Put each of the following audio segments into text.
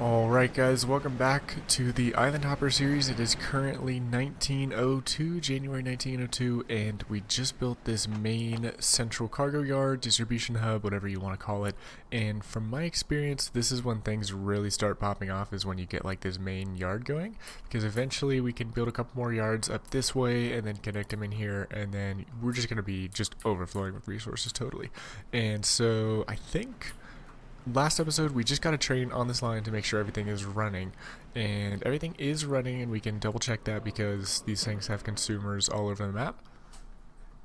Alright guys, welcome back to the Island Hopper series. It is currently 1902, January 1902, and we just built this main central cargo yard, distribution hub, whatever you want to call it. And from my experience, this is when things really start popping off, is when you get like this main yard going. Because eventually we can build a couple more yards up this way and then connect them in here, and then we're just going to be just overflowing with resources totally. And so I think last episode we just got a train on this line to make sure everything is running, and everything is running, and we can double check that because these things have consumers all over the map.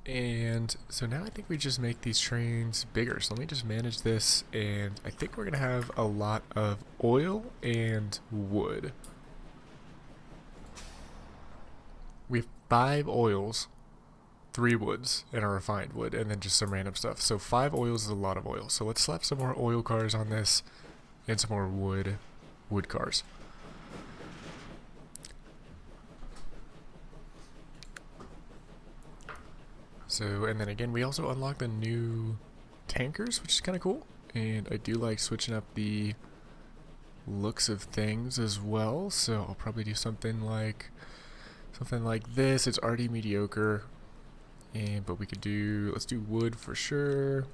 And so now I think we just make these trains bigger. So let me just manage this, and I think we're gonna have a lot of oil and wood. We have 5 oils, 3 woods, and a refined wood, and then just some random stuff. So 5 oils is a lot of oil. So let's slap some more oil cars on this and some more wood cars. So, and then again, we also unlock the new tankers, which is kind of cool. And I do like switching up the looks of things as well. So I'll probably do something like this. It's already mediocre. But we could let's do wood for sure.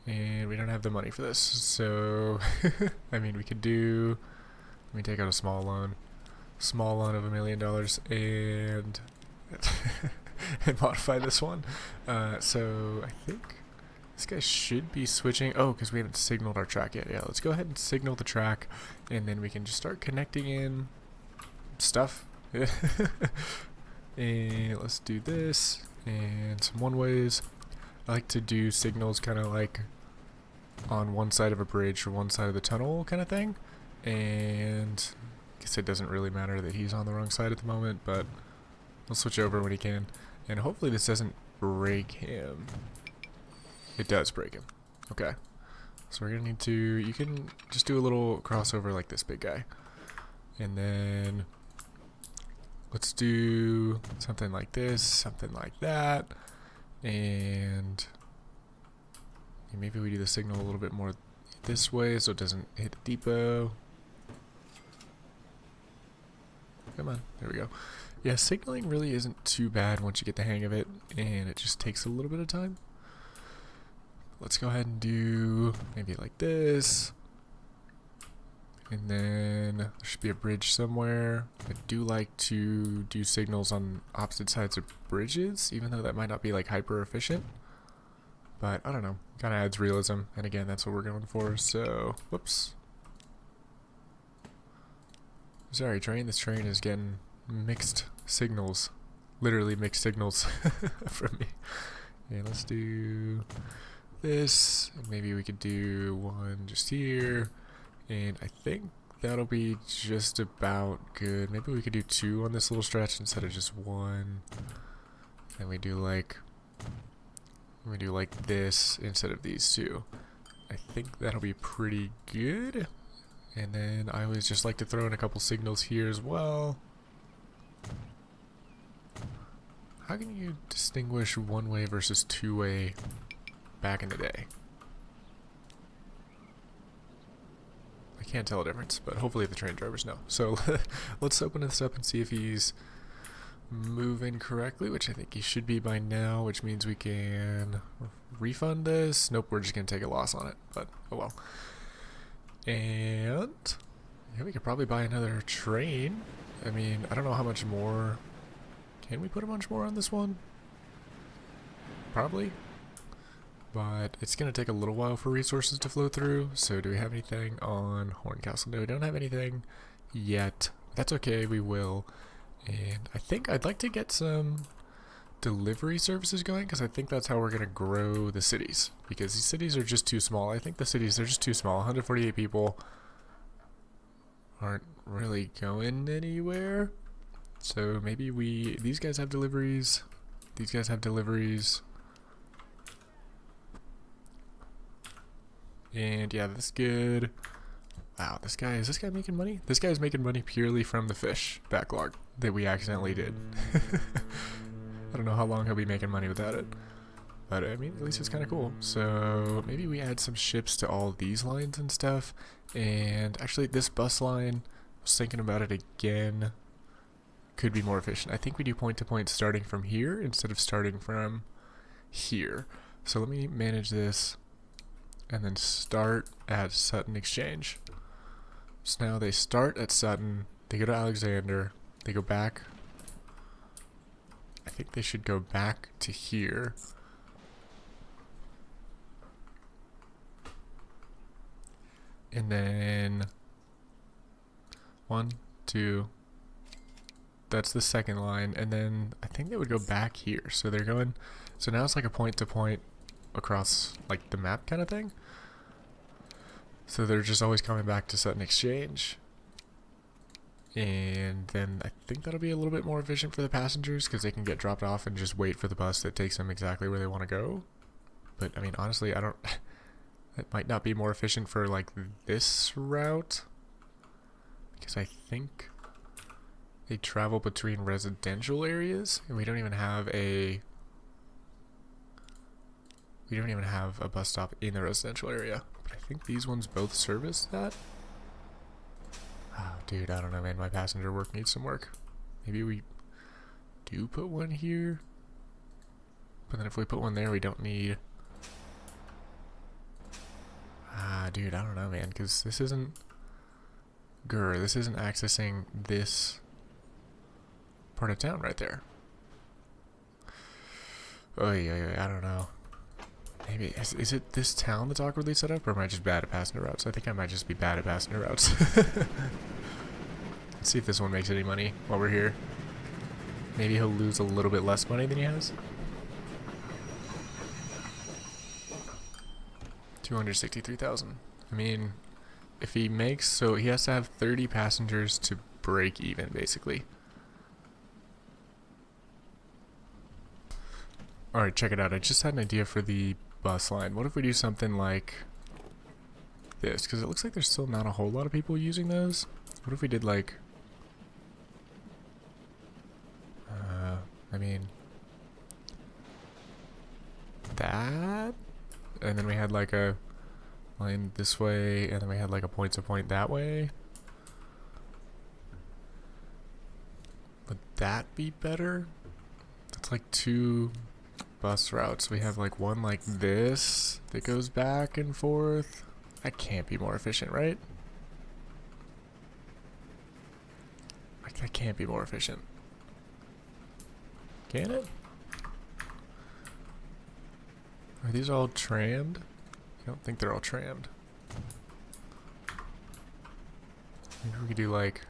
And we don't have the money for this, so I mean, we could let me take out a small loan of $1 million and and modify this one. So I think this guy should be switching. Oh, because we haven't signaled our track yet. Yeah, let's go ahead and signal the track, and then we can just start connecting in stuff. And let's do this and some one-ways. I like to do signals kind of like on one side of a bridge or one side of the tunnel kind of thing. And I guess it doesn't really matter that he's on the wrong side at the moment, but we'll switch over when he can. And hopefully this doesn't break him. It does break him. Okay. So we're gonna need to, you can just do a little crossover like this big guy. And then let's do something like this, something like that, and maybe we do the signal a little bit more this way so it doesn't hit the depot. Come on, there we go. Yeah, signaling really isn't too bad once you get the hang of it, and it just takes a little bit of time. Let's go ahead and do maybe like this. And then there should be a bridge somewhere. I do like to do signals on opposite sides of bridges, even though that might not be like hyper efficient. But I don't know, kind of adds realism. And again, that's what we're going for. So, whoops. Sorry, train. This train is getting mixed signals. Literally mixed signals from me. And let's do this. Maybe we could do one just here. And I think that'll be just about good. Maybe we could do 2 on this little stretch instead of just 1. And we do like this instead of these 2. I think that'll be pretty good. And then I always just like to throw in a couple signals here as well. How can you distinguish one-way versus two-way back in the day? I can't tell a difference, but hopefully the train drivers know. So let's open this up and see if he's moving correctly, which I think he should be by now, which means we can refund this. Nope, we're just going to take a loss on it, but oh well. And yeah, we could probably buy another train. I mean, I don't know how much more. Can we put a bunch more on this one? Probably. But it's going to take a little while for resources to flow through. So do we have anything on Horncastle? No, we don't have anything yet. That's okay, we will. And I think I'd like to get some delivery services going, because I think that's how we're going to grow the cities. Because these cities are just too small. I think the cities are just too small. 148 people aren't really going anywhere. So maybe these guys have deliveries. These guys have deliveries. And yeah, that's good. Wow, is this guy making money? This guy's making money purely from the fish backlog that we accidentally did. I don't know how long he'll be making money without it. but I mean, at least it's kind of cool. So maybe we add some ships to all these lines and stuff. And actually, this bus line, I was thinking about it again, could be more efficient. I think we do point to point starting from here instead of starting from here. So let me manage this and then start at Sutton Exchange. So now they start at Sutton, they go to Alexander, they go back. I think they should go back to here. And then 1, 2, that's the second line, and then I think they would go back here. So they're going, so now it's like a point to point across like the map kind of thing. So they're just always coming back to Sutton Exchange. And then I think that'll be a little bit more efficient for the passengers because they can get dropped off and just wait for the bus that takes them exactly where they want to go. But I mean, honestly, I don't, it might not be more efficient for like this route because I think they travel between residential areas and we don't even have a bus stop in the residential area. But I think these ones both service that. Oh, dude, I don't know, man. My passenger work needs some work. Maybe we do put one here. But then if we put one there, we don't need... dude, I don't know, man. Because this isn't... This isn't accessing this part of town right there. Oh, yeah, I don't know. Maybe, is it this town that's awkwardly set up, or am I just bad at passenger routes? I think I might just be bad at passenger routes. Let's see if this one makes any money while we're here. Maybe he'll lose a little bit less money than he has. 263,000. I mean, if he makes, so he has to have 30 passengers to break even, basically. Alright, check it out. I just had an idea for the bus line. What if we do something like this? Because it looks like there's still not a whole lot of people using those. What if we did like... I mean... that? And then we had like a line this way, and then we had like a point to point that way. Would that be better? That's like 2... bus routes. We have like one like this that goes back and forth. That can't be more efficient, right? Like that can't be more efficient. Can it? Are these all trammed? I don't think they're all trammed. Maybe we could do like...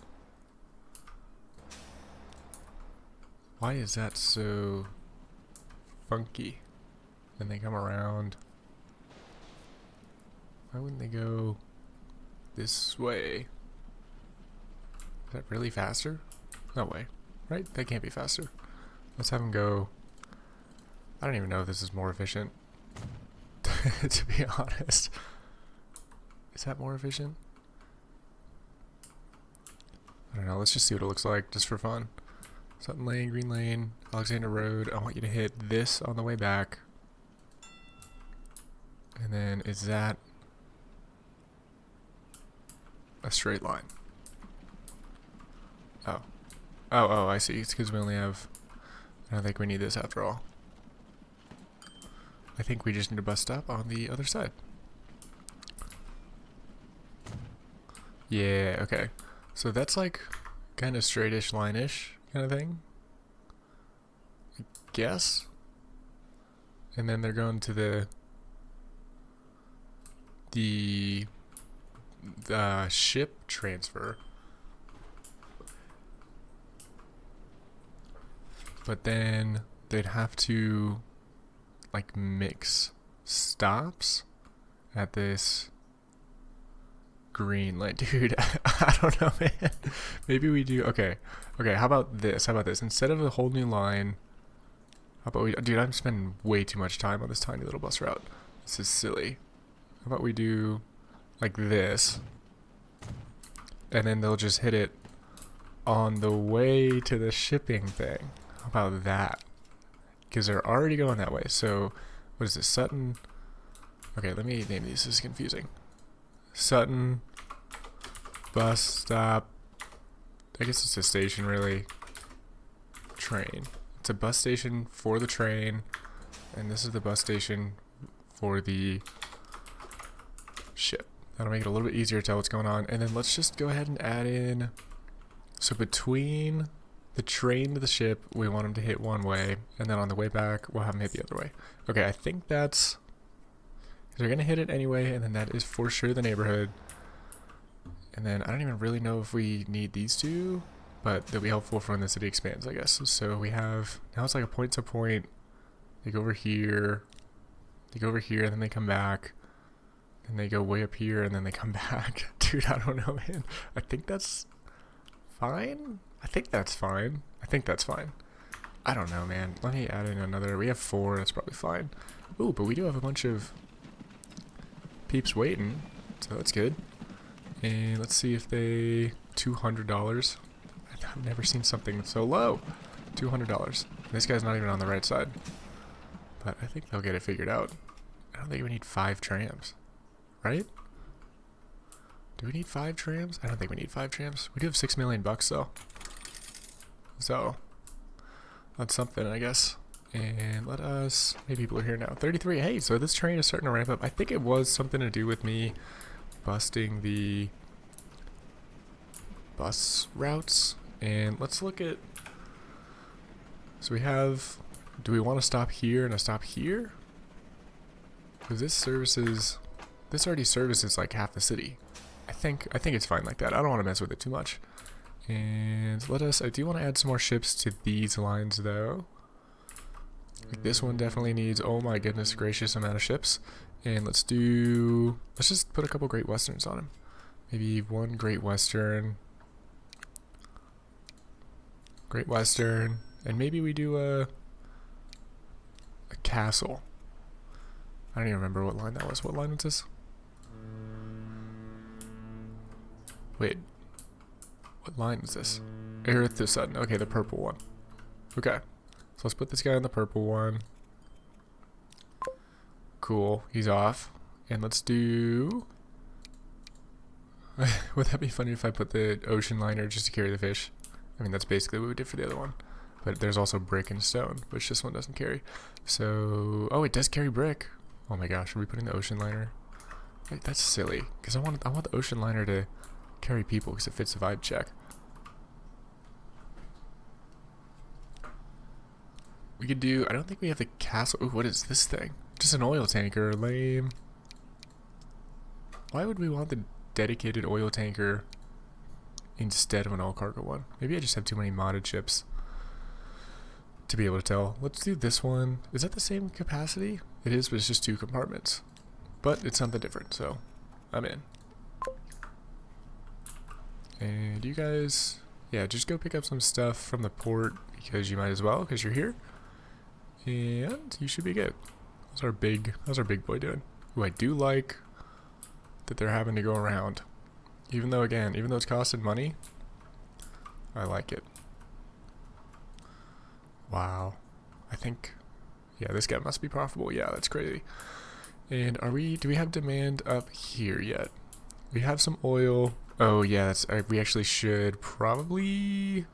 Why is that so funky? Then they come around. Why wouldn't they go this way? Is that really faster? No way. Right? That can't be faster. Let's have them go... I don't even know if this is more efficient. To be honest. Is that more efficient? I don't know. Let's just see what it looks like just for fun. Sutton Lane, Green Lane, Alexander Road. I want you to hit this on the way back. And then is that a straight line? Oh. Oh, I see. It's because we only have... I don't think we need this after all. I think we just need a bus stop on the other side. Yeah, okay. So that's like kind of straightish, line-ish kind of thing, I guess. And then they're going to the ship transfer. But then they'd have to like mix stops at this green line. Dude, I don't know, man. Maybe we do. Okay, how about this? Instead of a whole new line, how about we... Dude, I'm spending way too much time on this tiny little bus route. This is silly. How about we do like this, and then they'll just hit it on the way to the shipping thing. How about that? Because they're already going that way. So What is this? Sutton. Okay, let me name these. This is confusing. Sutton bus stop. I guess it's a station, really. Train. It's a bus station for the train, and this is the bus station for the ship. That'll make it a little bit easier to tell what's going on. And then let's just go ahead and add in, so between the train to the ship, we want them to hit one way, and then on the way back, we'll have them hit the other way. Okay, I think that's, they're going to hit it anyway, and then that is for sure the neighborhood. And then I don't even really know if we need these two, but they'll be helpful for when the city expands, I guess. So we have, now it's like a point to point. They go over here, and then they come back. And they go way up here, and then they come back. Dude, I don't know, man. I think that's fine. I think that's fine. I don't know, man. Let me add in another. We have 4. That's probably fine. Ooh, but we do have a bunch of peeps waiting, so that's good. And let's see if they... $200. I've never seen something so low. $200. This guy's not even on the right side. But I think they'll get it figured out. I don't think we need 5 trams. Right? Do we need 5 trams? I don't think we need 5 trams. We do have $6 million though. So that's something, I guess. And let us, how many people are here now? 33. Hey, so this train is starting to ramp up. I think it was something to do with me busting the bus routes. And let's look at, so we have, do we want to stop here and a stop here? Because this services, this already services like half the city. I think it's fine like that. I don't want to mess with it too much. And let us, I do want to add some more ships to these lines though. Like this one definitely needs, oh my goodness gracious amount of ships. And let's just put a couple Great Westerns on them. Maybe one Great Western. And maybe we do a castle. I don't even remember what line that was. What line was this? Wait. What line is this? Earth to Sutton. Okay, the purple one. Okay. So let's put this guy on the purple one. Cool. He's off. And let's do... Would that be funny if I put the ocean liner just to carry the fish? I mean, that's basically what we did for the other one. But there's also brick and stone, which this one doesn't carry. So... Oh, it does carry brick. Oh my gosh, are we putting the ocean liner? Wait, that's silly. Because I want the ocean liner to carry people because it fits the vibe check. We could do, I don't think we have the castle. Ooh, what is this thing? Just an oil tanker, lame. Why would we want the dedicated oil tanker instead of an all cargo one? Maybe I just have too many modded ships to be able to tell. Let's do this one. Is that the same capacity? It is, but it's just 2 compartments. But it's something different, so I'm in. And you guys, yeah, just go pick up some stuff from the port because you might as well, because you're here. And you should be good. How's our big boy doing? Ooh, I do like that they're having to go around. Even though it's costing money, I like it. Wow. I think, yeah, this guy must be profitable. Yeah, that's crazy. And do we have demand up here yet? We have some oil. Oh yeah, we actually should probably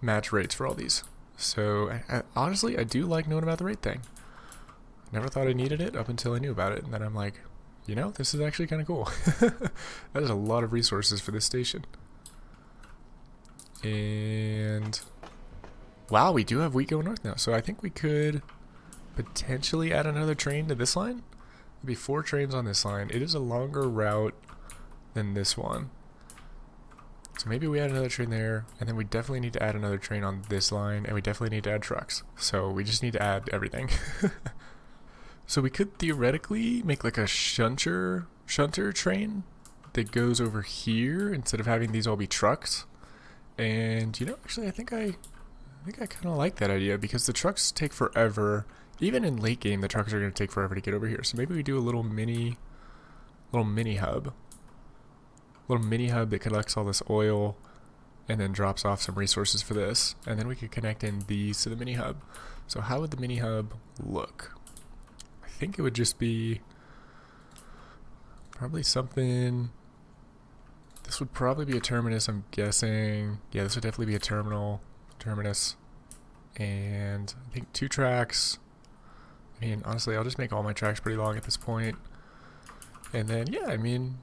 match rates for all these. So honestly, I do like knowing about the rate thing. Never thought I needed it up until I knew about it, and then I'm like, you know, this is actually kind of cool. That is a lot of resources for this station. And wow, we do have wheat going north now, so I think we could potentially add another train to this line. There'll be 4 trains on this line. It is a longer route than this one. So maybe we add another train there, and then we definitely need to add another train on this line, and we definitely need to add trucks. So we just need to add everything. So we could theoretically make like a shunter train that goes over here instead of having these all be trucks. And you know, actually I think I kind of like that idea because the trucks take forever. Even in late game, the trucks are going to take forever to get over here. So maybe we do a little mini hub. Little mini hub that collects all this oil and then drops off some resources for this. And then we could connect in these to the mini hub. So how would the mini hub look? think it would just be probably something. This would probably be a terminus, I'm guessing. Yeah, this would definitely be a terminus. And I think 2 tracks. I mean, honestly, I'll just make all my tracks pretty long at this point. And then, yeah, I mean,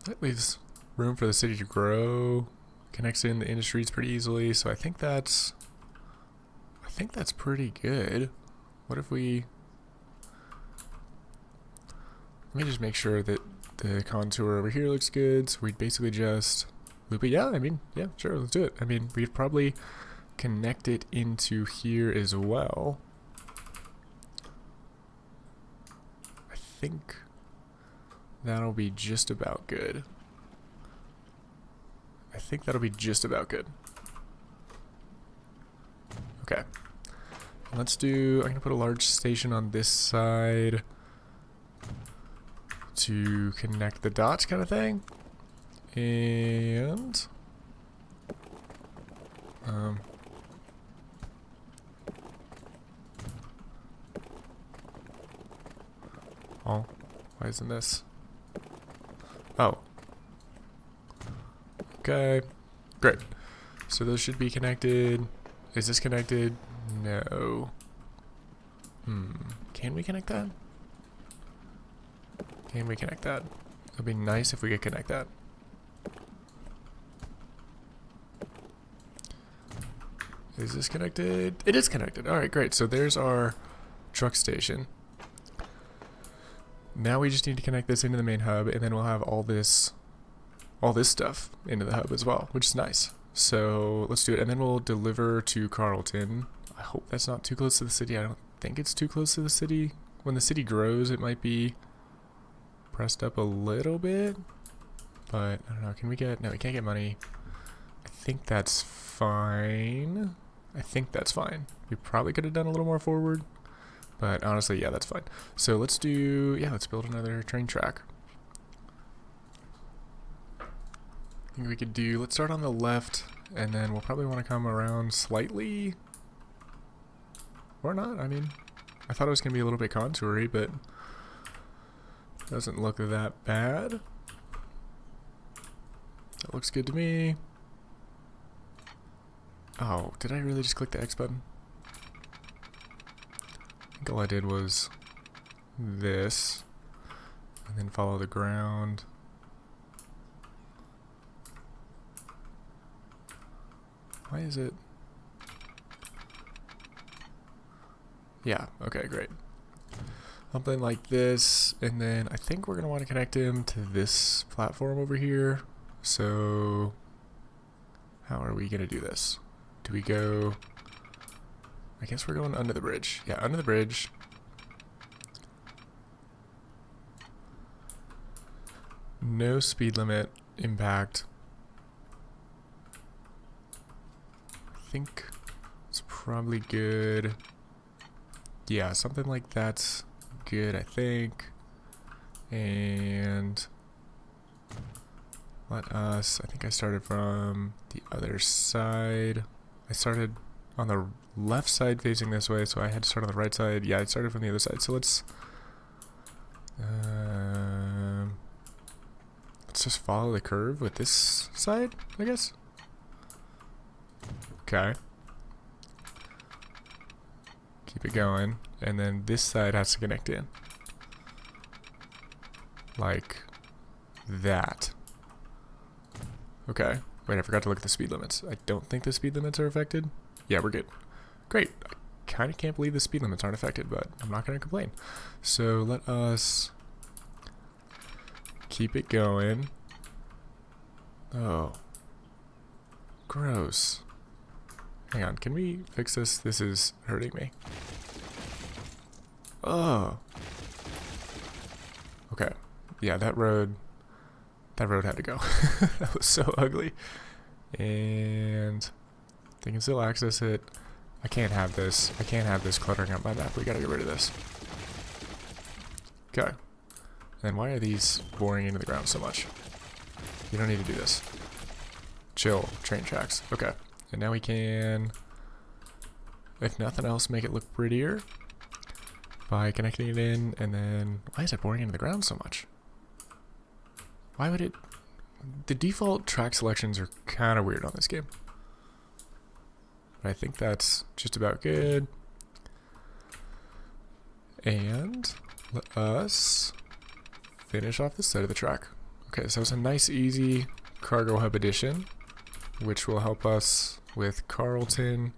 that leaves room for the city to grow. Connects in the industries pretty easily. So I think that's pretty good. What if we... Let me just make sure that the contour over here looks good. So we'd basically just loop it. Yeah, I mean, yeah, sure, let's do it. I mean, we'd probably connect it into here as well. I think that'll be just about good. I think that'll be just about good. Okay. Let's do, I'm gonna put a large station on this side to connect the dots kind of thing. And oh, why isn't this? Oh. Okay. Great. So those should be connected. Is this connected? No. Can we connect that? Can we connect that? It'd be nice if we could connect that. Is this connected? It is connected. Alright, great. So there's our truck station. Now we just need to connect this into the main hub, and then we'll have all this stuff into the hub as well, which is nice. So let's do it, and then we'll deliver to Carlton. I hope that's not too close to the city. I don't think it's too close to the city. When the city grows, it might be pressed up a little bit, but I don't know. Can we get... No, we can't get money. I think that's fine. I think that's fine. We probably could have done a little more forward, but honestly, yeah, that's fine. So let's do... Yeah, let's build another train track. I think we could do... Let's start on the left, and then we'll probably want to come around slightly. Or not, I mean... I thought it was going to be a little bit contoury, but... Doesn't look that bad. That looks good to me. Oh, did I really just click the X button? I think all I did was this, and then follow the ground. Why is it? Yeah, okay, great. Something like this, and then I think we're going to want to connect him to this platform over here. So, how are we going to do this? Do we go... I guess we're going under the bridge. Yeah, under the bridge. No speed limit impact. I think it's probably good. Yeah, something like that's good, I think. And let us... I think I started from the other side. I started on the left side facing this way, so I had to start on the right side. Yeah, I started from the other side. So let's just follow the curve with this side, I guess. Okay. Keep it going, and then this side has to connect in. Like that. Okay. Wait, I forgot to look at the speed limits. I don't think the speed limits are affected. Yeah, we're good. Great. I kind of can't believe the speed limits aren't affected, but I'm not going to complain. So let us keep it going. Oh. Gross. Hang on, can we fix this? This is hurting me. Oh. Okay. Yeah, that road had to go. That was so ugly. And they can still access it. I can't have this. I can't have this cluttering up my map. We gotta get rid of this. Okay. And why are these boring into the ground so much? You don't need to do this. Chill, train tracks. Okay. And now we can, if nothing else, make it look prettier. by connecting it in, and then why is it boring into the ground so much? Why would it? The default track selections are kind of weird on this game. But I think that's just about good. And let us finish off this side of the track. Okay, so it's a nice, easy cargo hub addition, which will help us with Carlton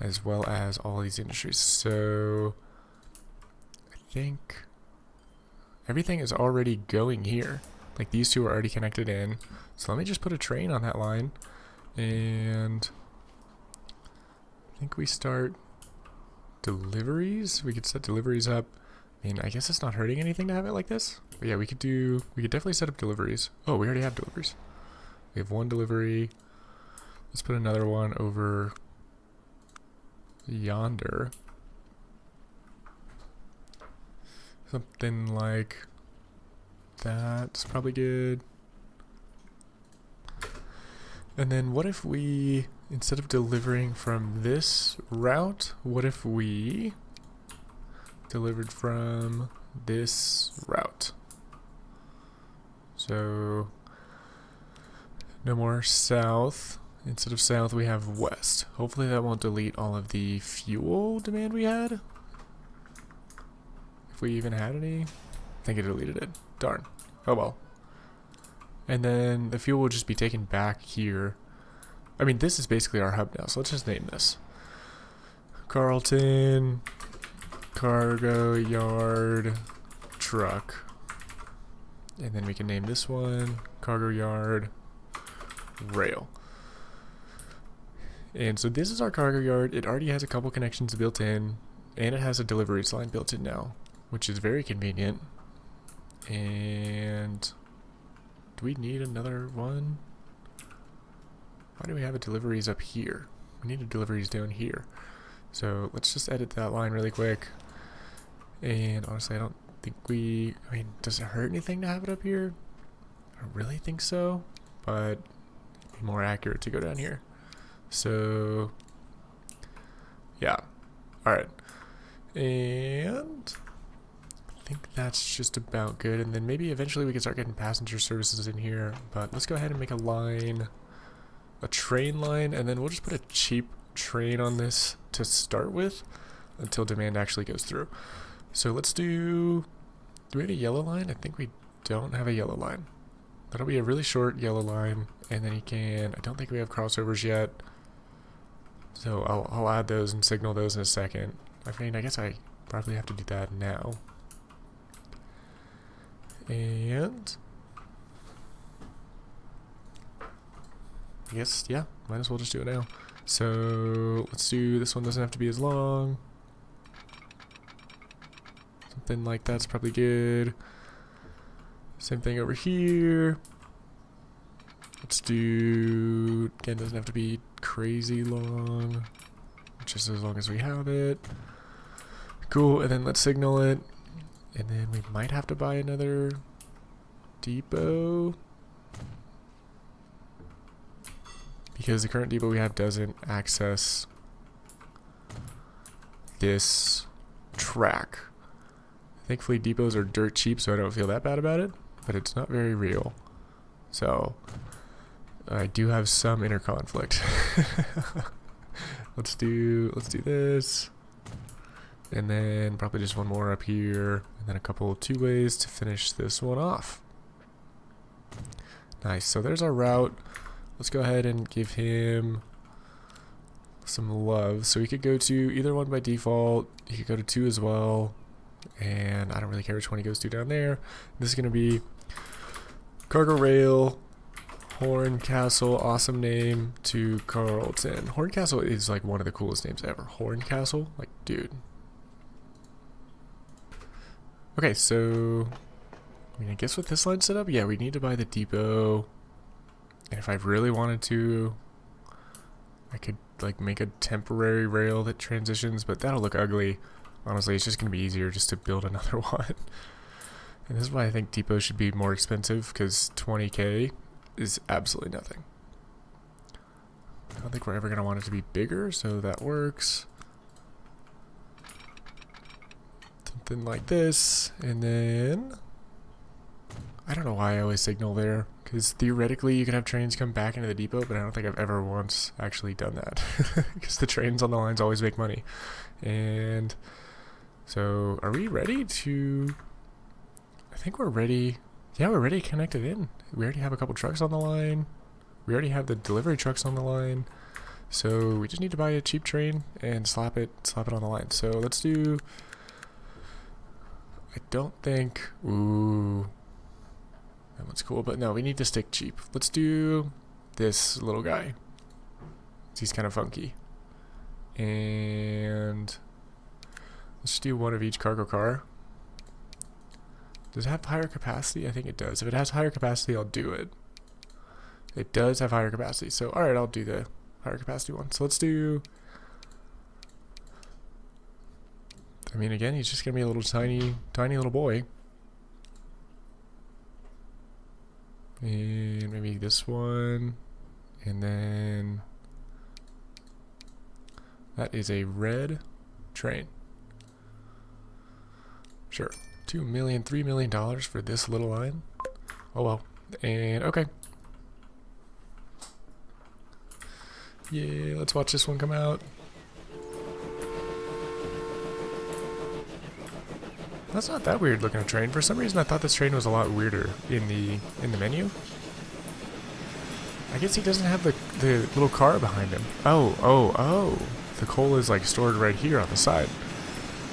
as well as all these industries. So I think everything is already going here. Like these two are already connected in. So let me just put a train on that line, and I think we start deliveries. We could set deliveries up. I mean, I guess it's not hurting anything to have it like this. But yeah, we could definitely set up deliveries. Oh, we already have deliveries. We have one delivery. Let's put another one over yonder. Something like that's probably good. And then what if we, instead of delivering from this route, what if we delivered from this route? So no more south. Instead of south, we have west. Hopefully that won't delete all of the fuel demand we had. If we even had any. I think it deleted it. Darn. Oh well. And then the fuel will just be taken back here. I mean, this is basically our hub now, so let's just name this Carlton Cargo Yard Truck. And then we can name this one Cargo Yard Rail. And so this is our cargo yard. It already has a couple connections built in, and it has a deliveries line built in now, which is very convenient. And do we need another one? Why do we have a deliveries up here? We need a deliveries down here. So let's just edit that line really quick. And honestly, I don't think I mean, does it hurt anything to have it up here? I don't really think so, but it'd be more accurate to go down here. So yeah, all right. And I think that's just about good. And then maybe eventually we can start getting passenger services in here, but let's go ahead and make a line, a train line, and then we'll just put a cheap train on this to start with until demand actually goes through. So let's do we have a yellow line? I think we don't have a yellow line. That'll be a really short yellow line, and then I don't think we have crossovers yet. So I'll add those and signal those in a second. I mean, I guess I probably have to do that now. And I guess, yeah, might as well just do it now. So let's do, this one doesn't have to be as long. Something like that's probably good. Same thing over here. Let's do, again, doesn't have to be crazy long, just as long as we have it. Cool, and then let's signal it. And then we might have to buy another depot, because the current depot we have doesn't access this track. Thankfully depots are dirt cheap, so I don't feel that bad about it, but it's not very real. So I do have some inner conflict. Let's do this, and then probably just one more up here, and then a couple two ways to finish this one off. Nice. So there's our route. Let's go ahead and give him some love. So he could go to either one by default. He could go to 2 as well, and I don't really care which one he goes to down there. This is going to be Cargo Rail Horncastle, awesome name, to Carlton. Horncastle is like one of the coolest names ever. Horncastle, like, dude. Okay, so I mean, I guess with this line set up, yeah, we need to buy the depot. And if I really wanted to, I could like make a temporary rail that transitions, but that'll look ugly. Honestly, it's just gonna be easier just to build another one. And this is why I think depots should be more expensive, because 20K is absolutely nothing. I don't think we're ever going to want it to be bigger, so that works. something like this, and then I don't know why I always signal there, because theoretically you can have trains come back into the depot, but I don't think I've ever once actually done that, because the trains on the lines always make money. And so are we ready to, I think we're ready. Yeah, we're ready to connect it in. We already have a couple trucks on the line. We already have the delivery trucks on the line. So we just need to buy a cheap train and slap it on the line. So let's do, I don't think, ooh, that one's cool, but no, we need to stick cheap. Let's do this little guy. He's kind of funky. And let's do one of each cargo car. Does it have higher capacity? I think it does. If it has higher capacity, I'll do it. It does have higher capacity. So, alright, I'll do the higher capacity one. So let's do, I mean, again, he's just going to be a little tiny little boy. And maybe this one. And then that is a red train. Sure. $2 million, $3 million for this little line. Oh well. And okay. Yeah, let's watch this one come out. That's not that weird looking a train. For some reason I thought this train was a lot weirder in the menu. I guess he doesn't have the little car behind him. Oh. The coal is like stored right here on the side.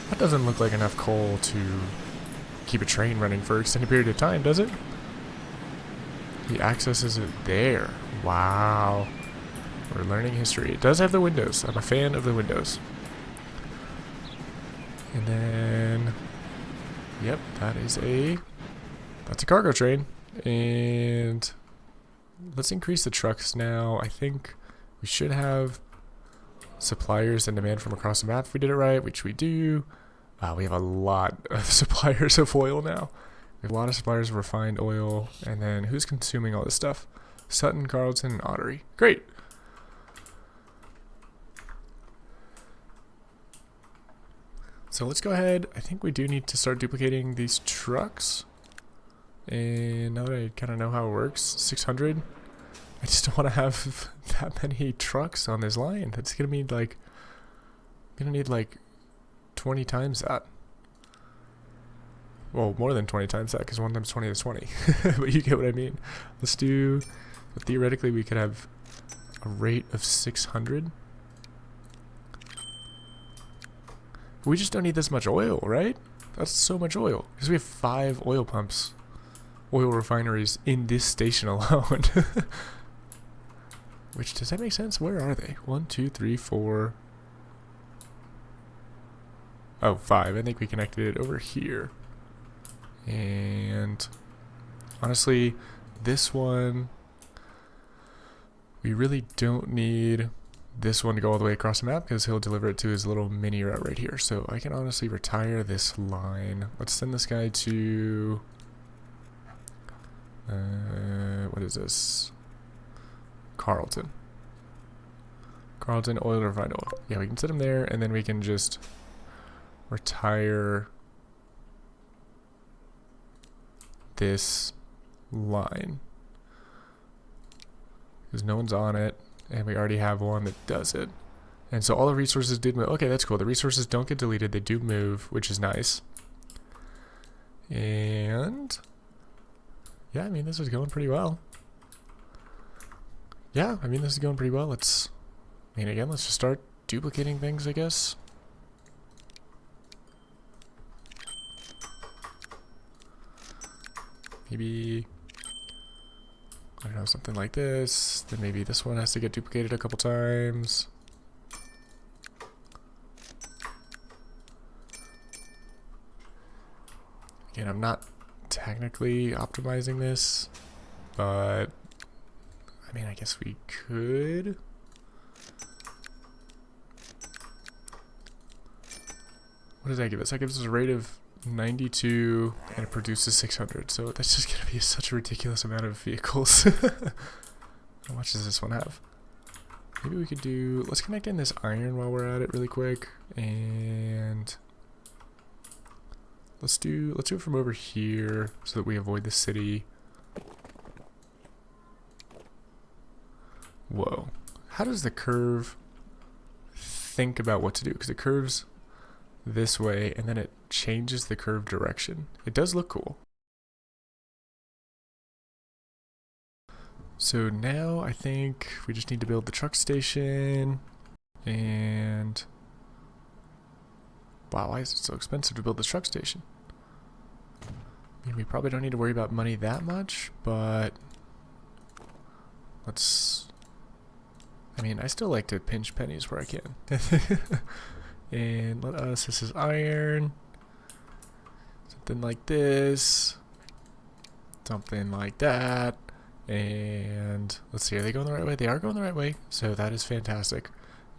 That doesn't look like enough coal to keep a train running for an extended period of time, does it? He accesses it there. Wow. We're learning history. It does have the windows. I'm a fan of the windows. And then, yep, that's a cargo train. And let's increase the trucks now. I think we should have suppliers and demand from across the map if we did it right, which we do. We have a lot of suppliers of oil now. We have a lot of suppliers of refined oil. And then who's consuming all this stuff? Sutton, Carlton, and Ottery. Great. So let's go ahead. I think we do need to start duplicating these trucks. And now that I kind of know how it works, 600. I just don't want to have that many trucks on this line. That's gonna need like, 20 times that. Well, more than 20 times that, because 1 times 20 is 20. But you get what I mean. Let's do, but theoretically we could have a rate of 600. We just don't need this much oil, right? That's so much oil. Because we have 5 oil pumps, oil refineries in this station alone. Which, does that make sense? Where are they? 1, 2, 3, 4. Oh, 5. I think we connected it over here. And honestly, this one, we really don't need this one to go all the way across the map because he'll deliver it to his little mini route right here. So I can honestly retire this line. Let's send this guy to, what is this? Carlton, oil to refined oil. Yeah, we can set him there, and then we can just retire this line because no one's on it, and we already have one that does it. And so all the resources did move. Okay, that's cool. The resources don't get deleted. They do move, which is nice. And yeah, I mean, this is going pretty well. Yeah, I mean, this is going pretty well. Let's just start duplicating things, I guess. Maybe, I don't know, something like this. Then maybe this one has to get duplicated a couple times. Again, I'm not technically optimizing this, but I mean, I guess we could. What does that give us? That gives us a rate of 92, and it produces 600. So that's just going to be such a ridiculous amount of vehicles. How much does this one have? Maybe we could do, let's connect in this iron while we're at it really quick. And let's do it from over here so that we avoid the city. Whoa. How does the curve think about what to do? Because it curves this way and then it changes the curve direction. It does look cool. So now I think we just need to build the truck station. And wow, why is it so expensive to build this truck station? I mean, we probably don't need to worry about money that much, but let's... I mean, I still like to pinch pennies where I can. And this is iron. Something like this. Something like that. And let's see, are they going the right way? They are going the right way, so that is fantastic.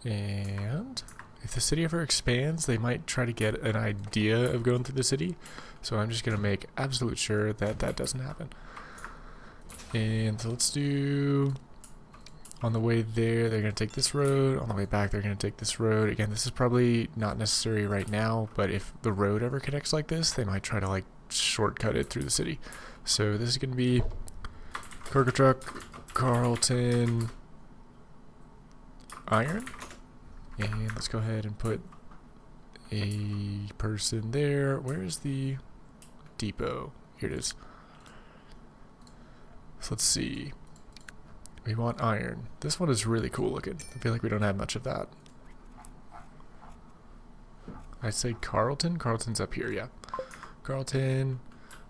And if the city ever expands, they might try to get an idea of going through the city. So I'm just going to make absolute sure that that doesn't happen. And so let's do... On the way there, they're going to take this road. On the way back, they're going to take this road. Again, this is probably not necessary right now, but if the road ever connects like this, they might try to like shortcut it through the city. So this is going to be cargo truck, Carlton, iron. And let's go ahead and put a person there. Where is the depot? Here it is. So let's see. We want iron. This one is really cool looking. I feel like we don't have much of that. I'd say Carlton. Carlton's up here, yeah. Carlton.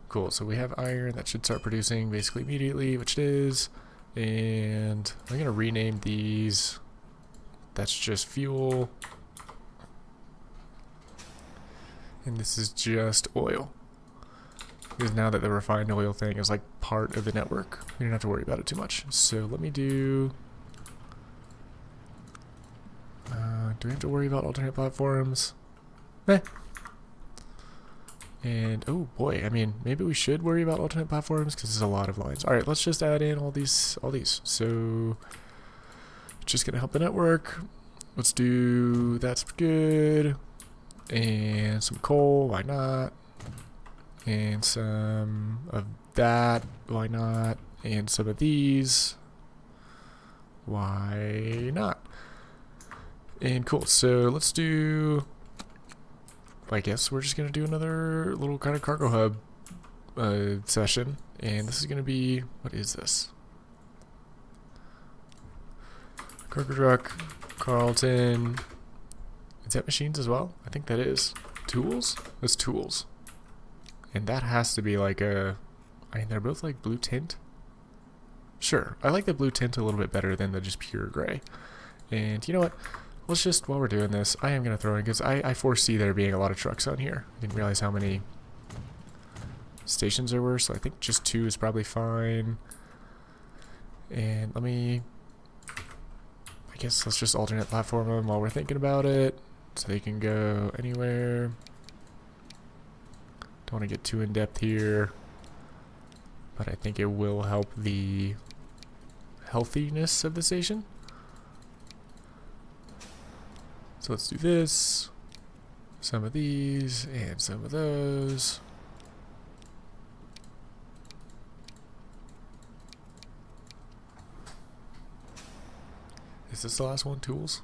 Cool, so we have iron. That should start producing basically immediately, which it is. And I'm going to rename these. That's just fuel. And this is just oil. Because now that the refined oil thing is like part of the network, we don't have to worry about it too much. So let me do... do we have to worry about alternate platforms? Meh. And, oh boy, I mean, maybe we should worry about alternate platforms because there's a lot of lines. Alright, let's just add in all these. So, just gonna help the network. Let's do, that's good. And some coal, why not? And some of that, why not? And some of these, why not? And cool, so let's do, I guess we're just going to do another little kind of cargo hub session. And this is going to be, what is this? Cargo truck, Carlton. Is that machines as well? I think that is. Tools? That's tools. And that has to be like a... I mean, they're both like blue tint. Sure, I like the blue tint a little bit better than the just pure gray. And you know what? Let's just, while we're doing this, I am going to throw in, because I foresee there being a lot of trucks on here. I didn't realize how many stations there were, so I think just 2 is probably fine. And let me... I guess let's just alternate platform them while we're thinking about it, so they can go anywhere. Don't want to get too in depth here, but I think it will help the healthiness of the station. So let's do this, some of these, and some of those. Is this the last one, tools?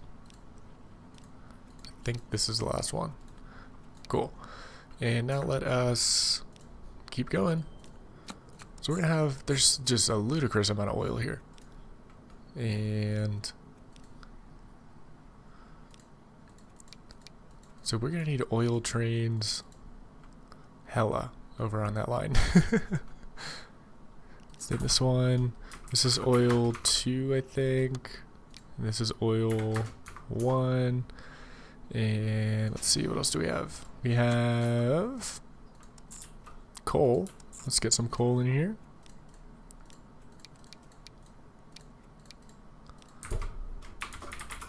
I think this is the last one. Cool. And now let us keep going. So we're going to have, there's just a ludicrous amount of oil here. And so we're going to need oil trains hella over on that line. Let's do this one. This is oil 2, I think. And this is oil 1. And let's see, what else do we have? We have coal. Let's get some coal in here.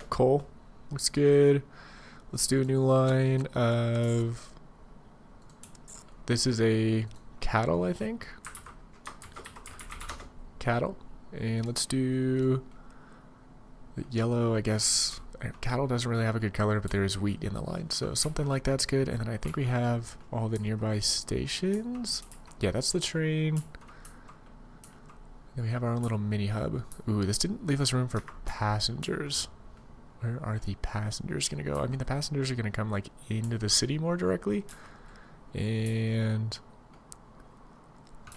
Coal looks good. Let's do a new line of, this is a cattle, I think. Cattle. And let's do The yellow, I guess, cattle doesn't really have a good color, but there is wheat in the line. So something like that's good. And then I think we have all the nearby stations. Yeah, that's the train. Then we have our own little mini hub. Ooh, this didn't leave us room for passengers. Where are the passengers going to go? I mean, the passengers are going to come, like, into the city more directly. And,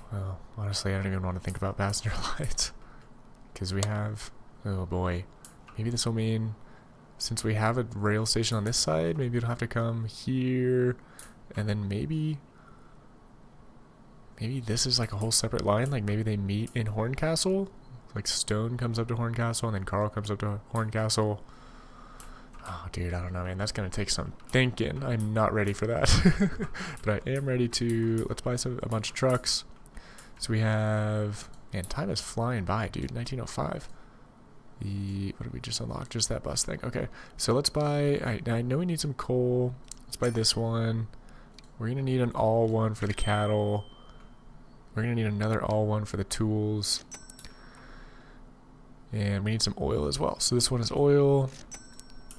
well, honestly, I don't even want to think about passenger lights. Because we have, oh boy, maybe this will mean, since we have a rail station on this side, maybe it'll have to come here. And then maybe this is like a whole separate line. Like, maybe they meet in Horncastle. Like, Stone comes up to Horncastle, and then Carl comes up to Horncastle. Oh, dude, I don't know, man. That's going to take some thinking. I'm not ready for that. But I am ready to... Let's buy a bunch of trucks. So we have... Man, time is flying by, dude. 1905. What did we just unlock? Just that bus thing. Okay. So let's buy... I know we need some coal. Let's buy this one. We're going to need an all one for the cattle. We're going to need another all one for the tools. And we need some oil as well. So this one is oil.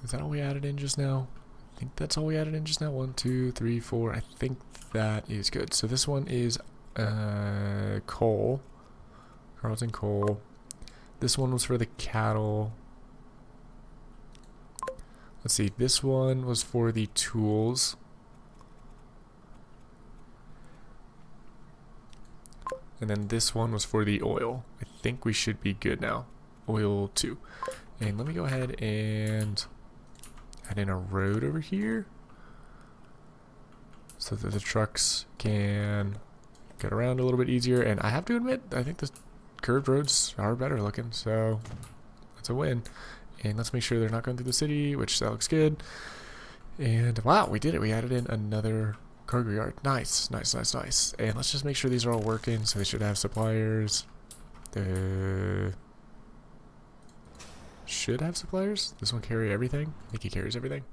Is that all we added in just now? I think that's all we added in just now. 1, 2, 3, 4. I think that is good. So this one is coal. Carlton coal. This one was for the cattle. Let's see. This one was for the tools. And then this one was for the oil. I think we should be good now. Oil 2. And let me go ahead and add in a road over here so that the trucks can get around a little bit easier. And I have to admit, I think the curved roads are better looking, so that's a win. And let's make sure they're not going through the city, which that looks good. And wow, we did it. We added in another cargo yard. Nice, nice, nice, nice. And let's just make sure these are all working. So they should have suppliers. Should have suppliers. This one carry everything. I think he carries everything.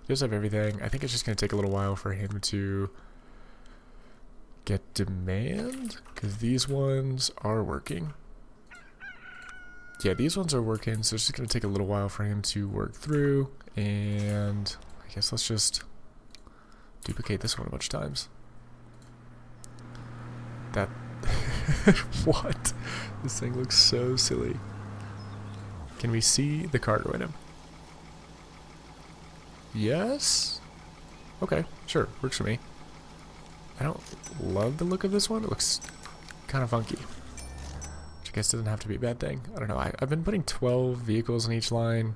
He does have everything. I think it's just going to take a little while for him to get demand, because these ones are working. Yeah, these ones are working, so it's just going to take a little while for him to work through. And I guess let's just duplicate this one a bunch of times. That what? This thing looks so silly. Can we see the cargo in him? Yes? Okay, sure, works for me. I don't love the look of this one. It looks kind of funky. Which I guess doesn't have to be a bad thing. I don't know. I've been putting 12 vehicles on each line.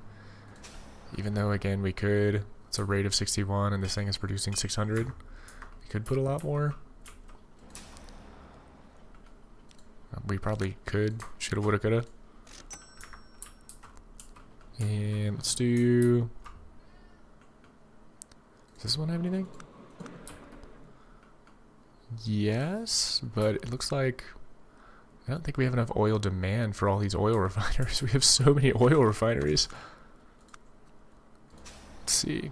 Even though, again, we could. It's a rate of 61 and this thing is producing 600. We could put a lot more. We probably could. Shoulda, woulda, coulda. And let's do... Does this one have anything? Yes, but it looks like... I don't think we have enough oil demand for all these oil refineries. We have so many oil refineries. Let's see.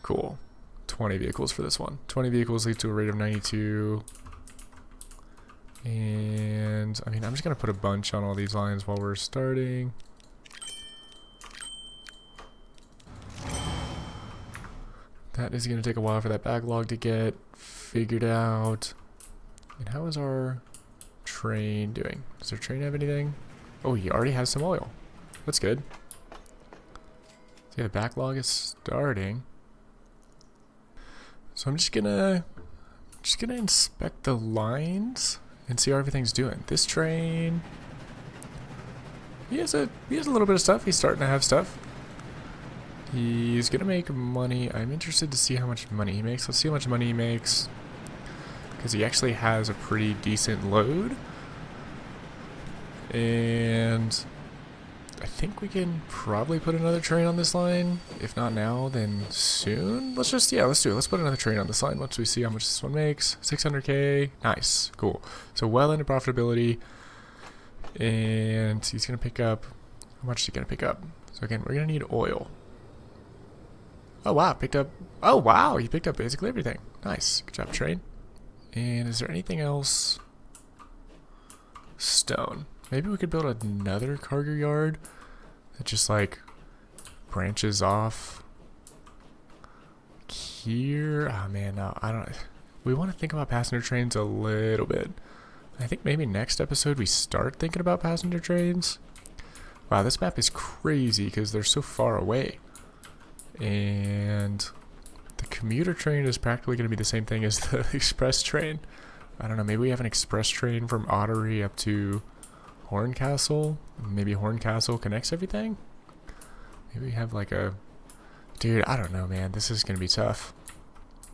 Cool. 20 vehicles for this one. 20 vehicles lead to a rate of 92. And, I mean, I'm just going to put a bunch on all these lines while we're starting. That is going to take a while for that backlog to get figured out. And how is our train doing? Does our train have anything? Oh, he already has some oil. That's good. So yeah, the backlog is starting. So I'm just gonna inspect the lines and see how everything's doing. This train, he has a little bit of stuff. He's starting to have stuff. He's gonna make money. I'm interested to see how much money he makes. Let's see how much money he makes, because he actually has a pretty decent load. And I think we can probably put another train on this line. If not now, then soon. Let's do it. Let's put another train on this line once we see how much this one makes. 600k. Nice. Cool. So well into profitability. And he's going to pick up... How much is he going to pick up? So again, we're going to need oil. Oh, wow. Oh, wow. He picked up basically everything. Nice. Good job, train. And is there anything else? stone. Maybe we could build another cargo yard that just like branches off here. Oh man, no, I don't. We want to think about passenger trains a little bit. I think maybe next episode we start thinking about passenger trains. Wow, this map is crazy because they're so far away. And the commuter train is practically going to be the same thing as the express train. I don't know, maybe we have an express train from Ottery up to Horncastle. Maybe Horncastle connects everything? Maybe we have like a... Dude, I don't know, man. This is going to be tough.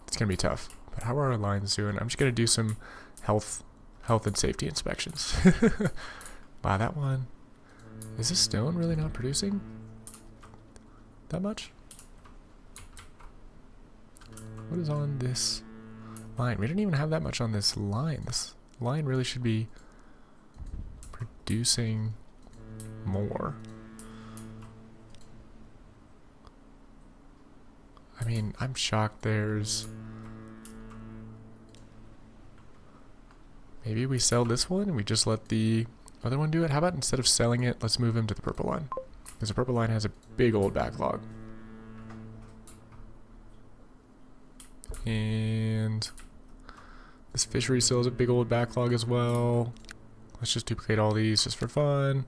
It's going to be tough. But how are our lines doing? I'm just going to do some health and safety inspections. Wow, that one... Is this stone really not producing that much? What is on this line? We didn't even have that much on this line. This line really should be producing more. I mean, I'm shocked there's... Maybe we sell this one and we just let the other one do it? How about instead of selling it, let's move him to the purple line. Because the purple line has a big old backlog. And this fishery still has a big old backlog as well. Let's just duplicate all these just for fun.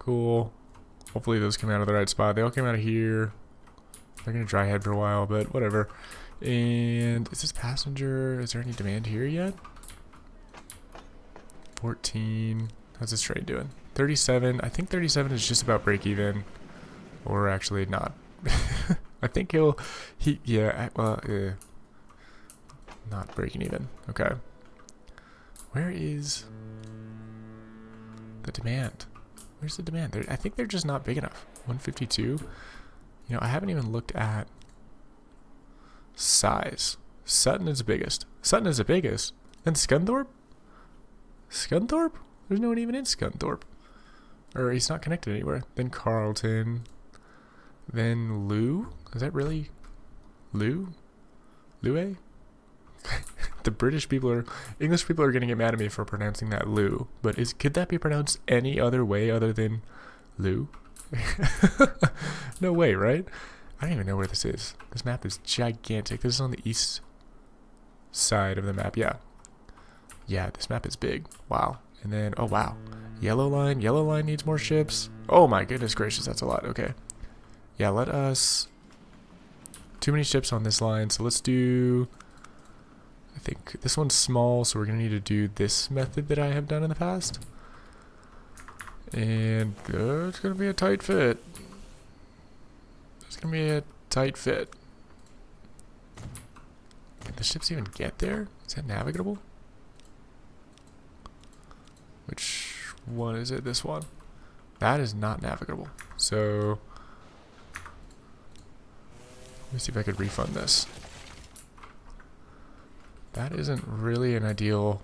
Cool. Hopefully those come out of the right spot. They all came out of here. They're going to dry head for a while, but whatever. And is this passenger? Is there any demand here yet? 14. How's this trade doing? 37. I think 37 is just about break even. Or actually not. I think not breaking even. Okay. Where is the demand? Where's the demand? I think they're just not big enough. 152. You know, I haven't even looked at size. Sutton is the biggest. Sutton is the biggest. And Scunthorpe? Scunthorpe? There's no one even in Scunthorpe. Or he's not connected anywhere. Then Carlton. Then Lou? Is that really Lou? Loué? The British people are... English people are going to get mad at me for pronouncing that Lou. But could that be pronounced any other way other than Lou? No way, right? I don't even know where this is. This map is gigantic. This is on the east side of the map. Yeah. Yeah, this map is big. Wow. And then, oh wow. Yellow line. Yellow line needs more ships. Oh my goodness gracious, that's a lot. Okay. Yeah, let us... Too many ships on this line, so let's do... I think this one's small, so we're going to need to do this method that I have done in the past. And it's going to be a tight fit. It's going to be a tight fit. Can the ships even get there? Is that navigable? Which one is it? This one. That is not navigable. So... Let me see if I could refund this. That isn't really an ideal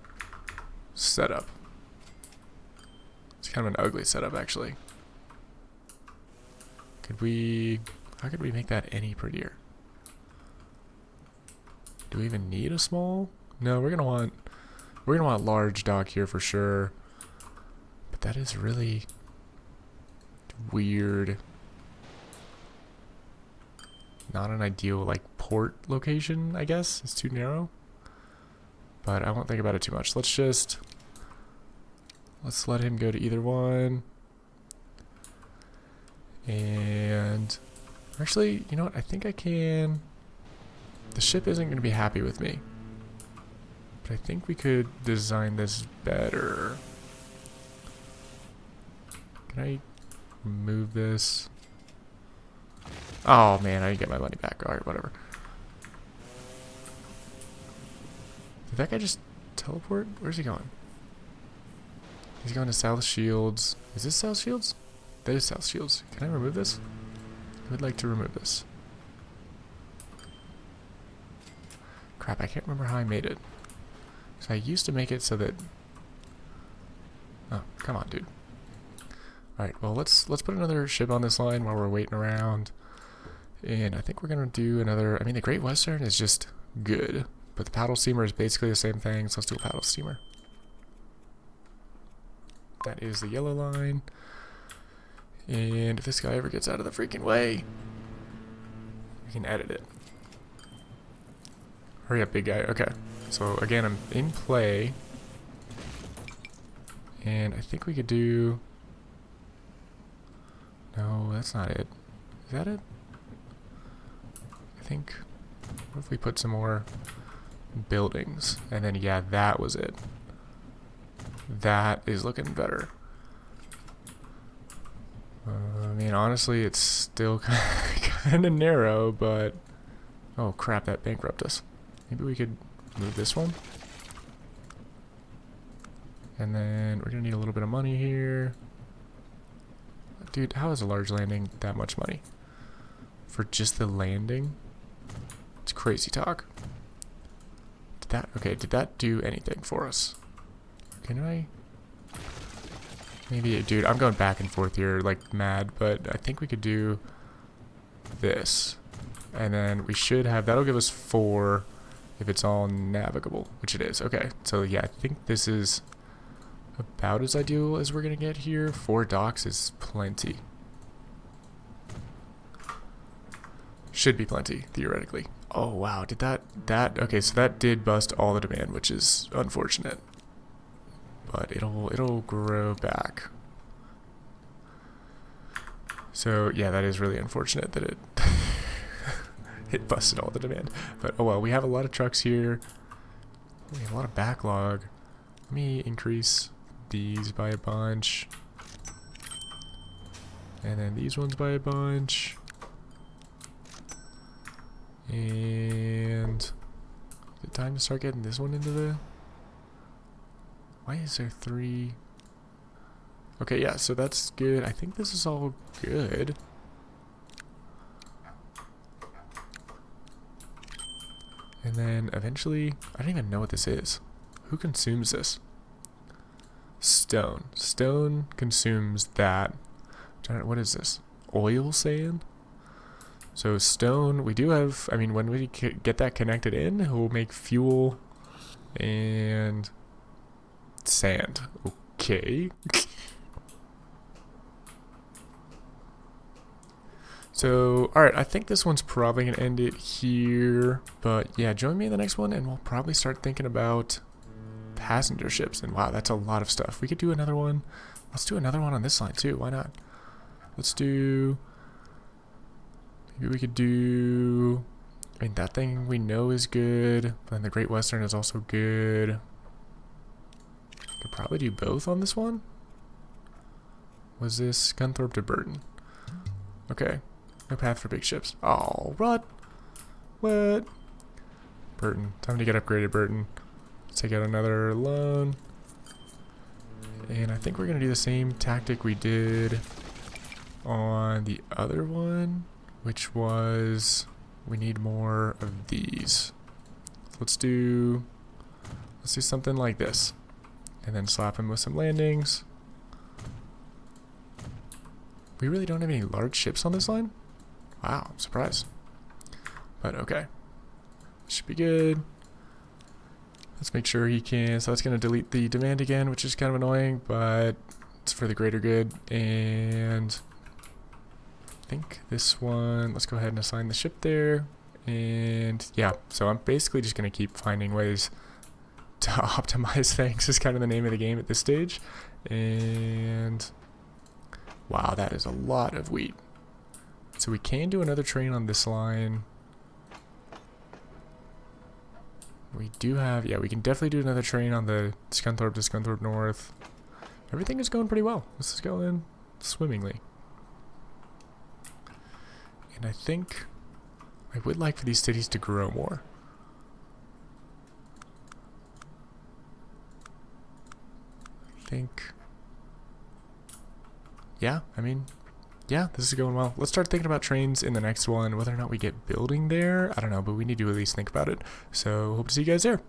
setup. It's kind of an ugly setup, actually. How could we make that any prettier? Do we even need a small? No, we're gonna want large dock here for sure. But that is really weird. Not an ideal, like, port location, I guess. It's too narrow. But I won't think about it too much. Let's let him go to either one. And actually, you know what? I think I can... The ship isn't going to be happy with me. But I think we could design this better. Can I move this? Oh man, I didn't get my money back. Alright, whatever. Did that guy just teleport? Where's he going? He's going to South Shields. Is this South Shields? That is South Shields. Can I remove this? I would like to remove this. Crap, I can't remember how I made it. So I used to make it so that... Oh, come on, dude. Alright, well, let's put another ship on this line while we're waiting around. And I think we're going to do another... I mean, the Great Western is just good. but the paddle steamer is basically the same thing, so let's do a paddle steamer. That is the yellow line. And if this guy ever gets out of the freaking way, we can edit it. Hurry up, big guy. Okay. So again, I'm in play. And I think we could do... No, that's not it. Is that it? I think... What if we put some more buildings? And then, yeah, that was it. That is looking better. I mean, honestly, it's still kind of narrow, but... Oh, crap, that bankrupted us. Maybe we could move this one. And then we're going to need a little bit of money here. Dude, how is a large landing that much money? For just the landing? It's crazy talk. Did that do anything for us? Can I... Maybe, dude, I'm going back and forth here like mad, but I think we could do this. And then we should have, that'll give us 4 if it's all navigable, which it is. Okay, so yeah, I think this is about as ideal as we're going to get here. 4 docks is plenty. Should be plenty, theoretically. Oh, wow, did that, okay, so that did bust all the demand, which is unfortunate. But it'll grow back. So yeah, that is really unfortunate that it it busted all the demand. But oh well, we have a lot of trucks here. We have a lot of backlog. Let me increase these by a bunch. And then these ones by a bunch. And is it time to start getting this one into the... Why is there 3? Okay, yeah, so that's good. I think this is all good. And then eventually, I don't even know what this is. Who consumes this? Stone. Stone consumes that. What is this? Oil sand? So stone, we do have, I mean, when we get that connected in, it will make fuel and... sand. Okay. So, alright, I think this one's probably going to end it here. But yeah, join me in the next one and we'll probably start thinking about passenger ships. And wow, that's a lot of stuff. We could do another one. Let's do another one on this line too. Why not? Let's do... Maybe we could do... I mean, that thing we know is good. But then the Great Western is also good. Could probably do both on this one. Was this Scunthorpe to Burton? Okay. No path for big ships. Oh, what? What? Burton. Time to get upgraded, Burton. Let's take out another loan. And I think we're going to do the same tactic we did on the other one, which was we need more of these. Let's do something like this. And then slap him with some landings. We really don't have any large ships on this line? Wow, I'm surprised. But okay. Should be good. Let's make sure he can. So that's going to delete the demand again, which is kind of annoying, but it's for the greater good. And I think this one, let's go ahead and assign the ship there. And yeah, so I'm basically just going to keep finding ways to optimize things is kind of the name of the game at this stage. And wow, that is a lot of wheat. So we can do another train on this line. We do have, yeah, we can definitely do another train on the Scunthorpe to Scunthorpe North. Everything is going pretty well. This is going swimmingly. And I think I would like for these cities to grow more. I think, yeah, I mean, yeah, this is going well. Let's start thinking about trains in the next one. Whether or not we get building there, I don't know, but we need to at least think about it. So hope to see you guys there.